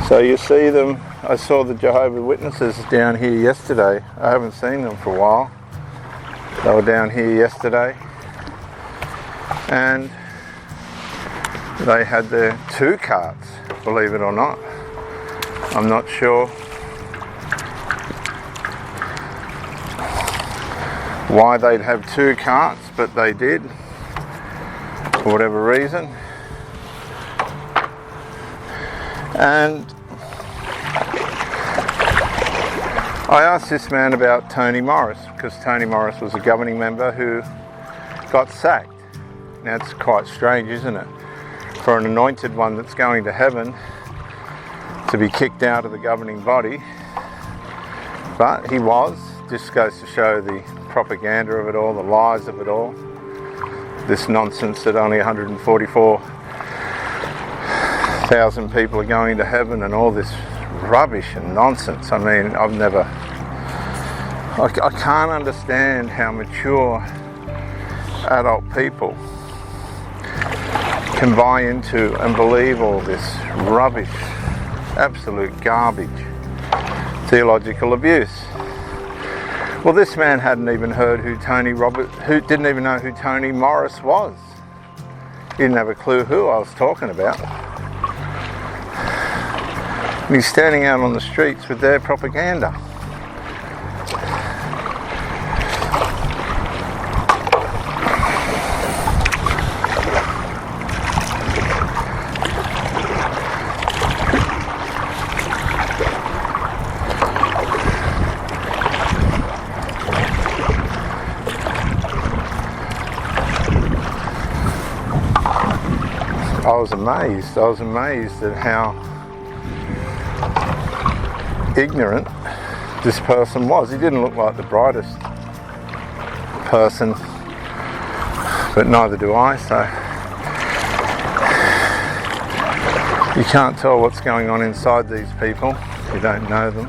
So you see them, I saw the Jehovah Witnesses down here yesterday. I haven't seen them for a while. They were down here yesterday and they had their 2 carts, believe it or not. I'm not sure why they'd have 2 carts, but they did, for whatever reason. And I asked this man about Tony Morris, because Tony Morris was a governing member who got sacked. Now it's quite strange, isn't it, for an anointed one that's going to heaven to be kicked out of the governing body, but he was. Just goes to show the propaganda of it all, the lies of it all, this nonsense that only 144,000 people are going to heaven and all this rubbish and nonsense. I mean, I can't understand how mature adult people can buy into and believe all this rubbish, absolute garbage, theological abuse. Well, this man hadn't even heard who didn't even know who Tony Morris was. He didn't have a clue who I was talking about. And he's standing out on the streets with their propaganda. I was amazed at how ignorant this person was. He didn't look like the brightest person, but neither do I, so you can't tell what's going on inside these people if you don't know them.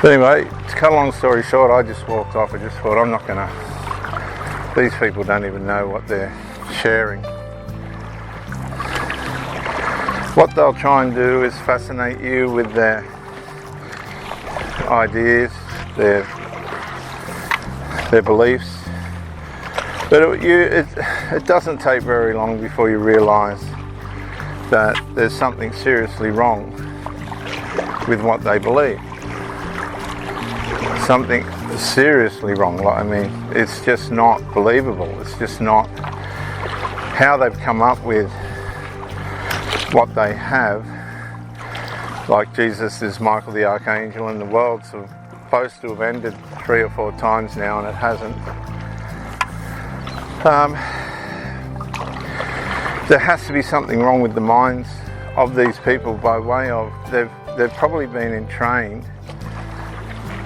But anyway, to cut a long story short, I just walked off. I just thought, I'm not gonna, these people don't even know what they're sharing. What they'll try and do is fascinate you with their ideas, their beliefs. But it doesn't take very long before you realise that there's something seriously wrong with what they believe. Something seriously wrong. I mean, it's just not believable. It's just not how they've come up with what they have. Like Jesus is Michael the Archangel, and the world's supposed to have ended 3 or 4 times now, and it hasn't. There has to be something wrong with the minds of these people by way of they've probably been entrained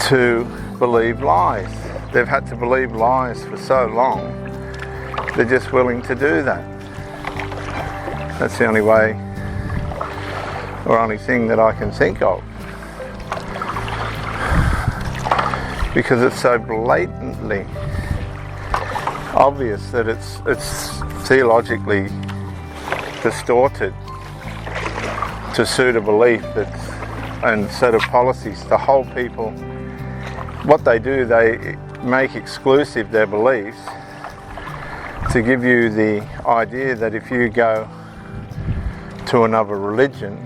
to believe lies. They've had to believe lies for so long, they're just willing to do that. That's the only way or only thing that I can think of, because it's so blatantly obvious that it's theologically distorted to suit a belief and set of policies to hold people. What they do, they make exclusive their beliefs to give you the idea that if you go to another religion,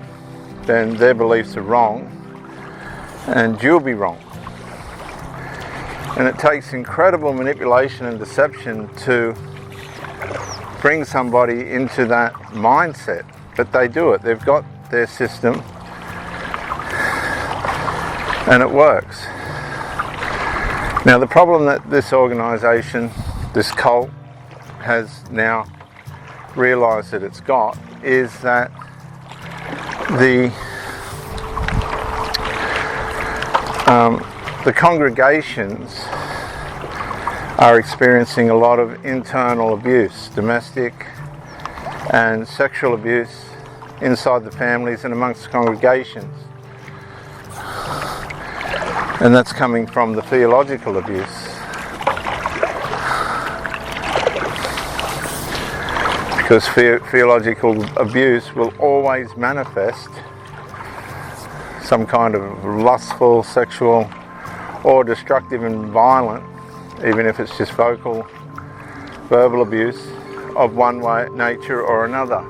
then their beliefs are wrong and you'll be wrong. And it takes incredible manipulation and deception to bring somebody into that mindset, but they do it. They've got their system and it works. Now, the problem that this organisation, this cult, has now realised that it's got is that the congregations are experiencing a lot of internal abuse, domestic and sexual abuse inside the families and amongst the congregations. And that's coming from the theological abuse. because theological abuse will always manifest some kind of lustful, sexual, or destructive and violent, even if it's just verbal abuse of one way, nature or another.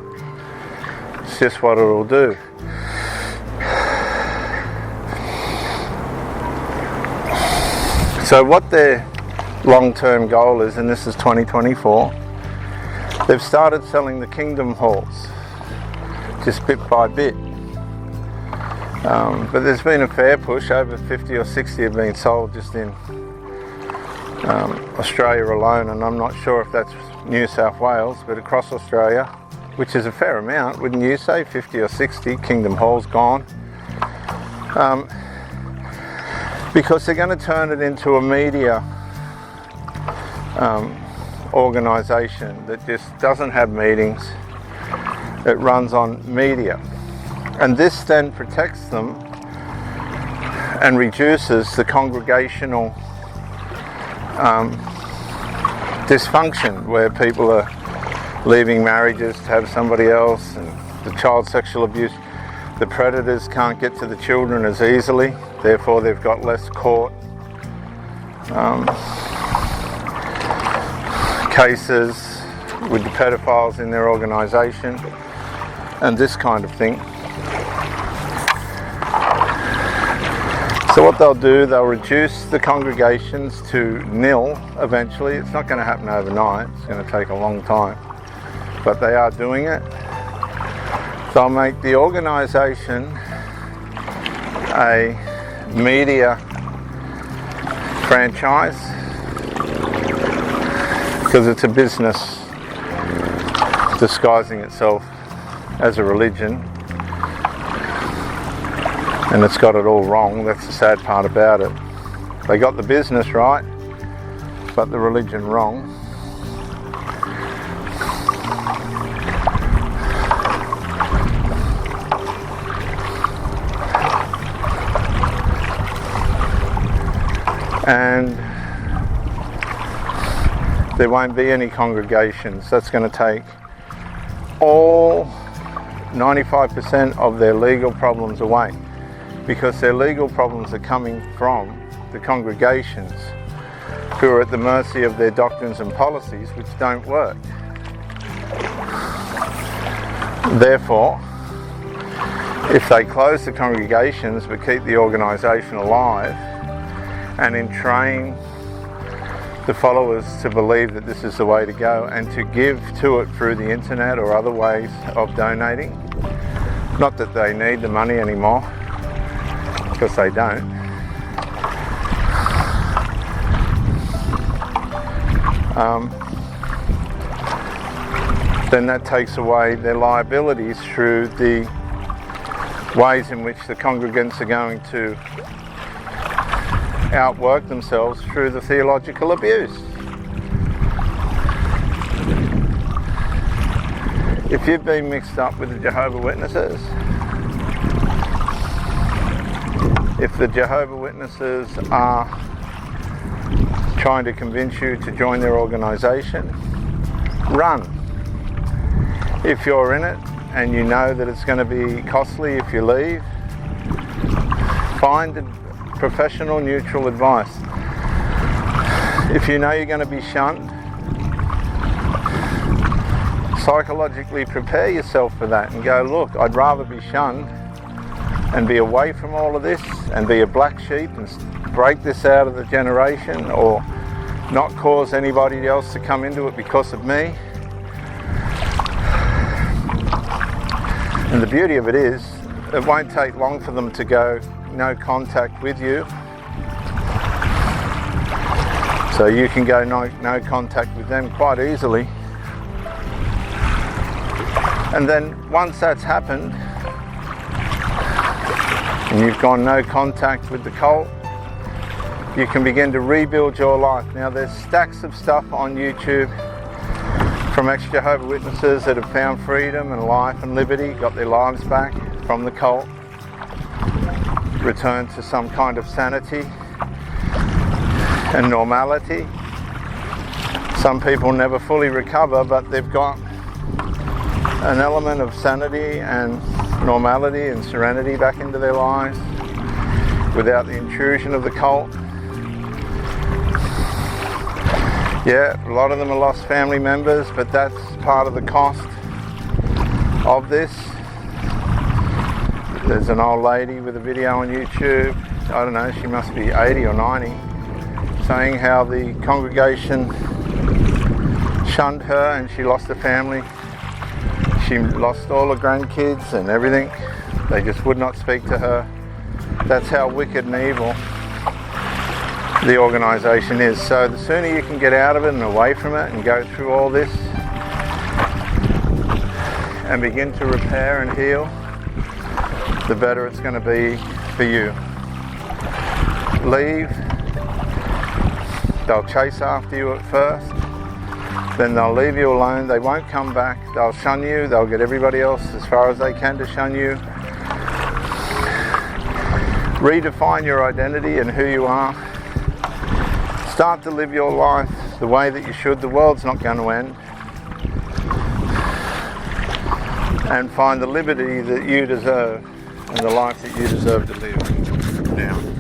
It's just what it will do. So what their long-term goal is, and this is 2024, they've started selling the kingdom halls, just bit by bit. But there's been a fair push, over 50 or 60 have been sold just in Australia alone, and I'm not sure if that's New South Wales, but across Australia, which is a fair amount, wouldn't you say? 50 or 60 kingdom halls gone. Because they're going to turn it into a media organisation that just doesn't have meetings. It runs on media. And this then protects them and reduces the congregational dysfunction, where people are leaving marriages to have somebody else, and the child sexual abuse. The predators can't get to the children as easily, therefore they've got less court cases with the pedophiles in their organisation and this kind of thing. So what they'll do, they'll reduce the congregations to nil eventually. It's not going to happen overnight, it's going to take a long time, but they are doing it. They'll make the organisation a media franchise, because it's a business disguising itself as a religion, and it's got it all wrong. That's the sad part about it. They got the business right, but the religion wrong. And there won't be any congregations. That's going to take all 95% of their legal problems away, because their legal problems are coming from the congregations who are at the mercy of their doctrines and policies which don't work. Therefore, if they close the congregations but keep the organisation alive and entrain the followers to believe that this is the way to go and to give to it through the internet or other ways of donating, not that they need the money anymore, because they don't, then that takes away their liabilities through the ways in which the congregants are going to outwork themselves through the theological abuse. If you've been mixed up with the Jehovah Witnesses, if the Jehovah Witnesses are trying to convince you to join their organisation, run. If you're in it and you know that it's going to be costly if you leave, find professional, neutral advice. If you know you're going to be shunned, psychologically prepare yourself for that and go, look, I'd rather be shunned and be away from all of this and be a black sheep and break this out of the generation, or not cause anybody else to come into it because of me. And the beauty of it is, it won't take long for them to go no contact with you. So you can go no contact with them quite easily. And then once that's happened, and you've gone no contact with the cult, you can begin to rebuild your life. Now there's stacks of stuff on YouTube from ex-Jehovah Witnesses that have found freedom and life and liberty, got their lives back from the cult, returned to some kind of sanity and normality. Some people never fully recover, but they've got an element of sanity and normality and serenity back into their lives without the intrusion of the cult. Yeah, a lot of them have lost family members, but that's part of the cost of this. There's an old lady with a video on YouTube, I don't know, she must be 80 or 90, saying how the congregation shunned her and she lost her family. She lost all her grandkids and everything. They just would not speak to her. That's how wicked and evil the organisation is. So the sooner you can get out of it and away from it and go through all this and begin to repair and heal, the better it's going to be for you. Leave. They'll chase after you at first, then they'll leave you alone. They won't come back. They'll shun you. They'll get everybody else as far as they can to shun you. Redefine your identity and who you are. Start to live your life the way that you should. The world's not going to end. And find the liberty that you deserve and the life that you deserve to live now.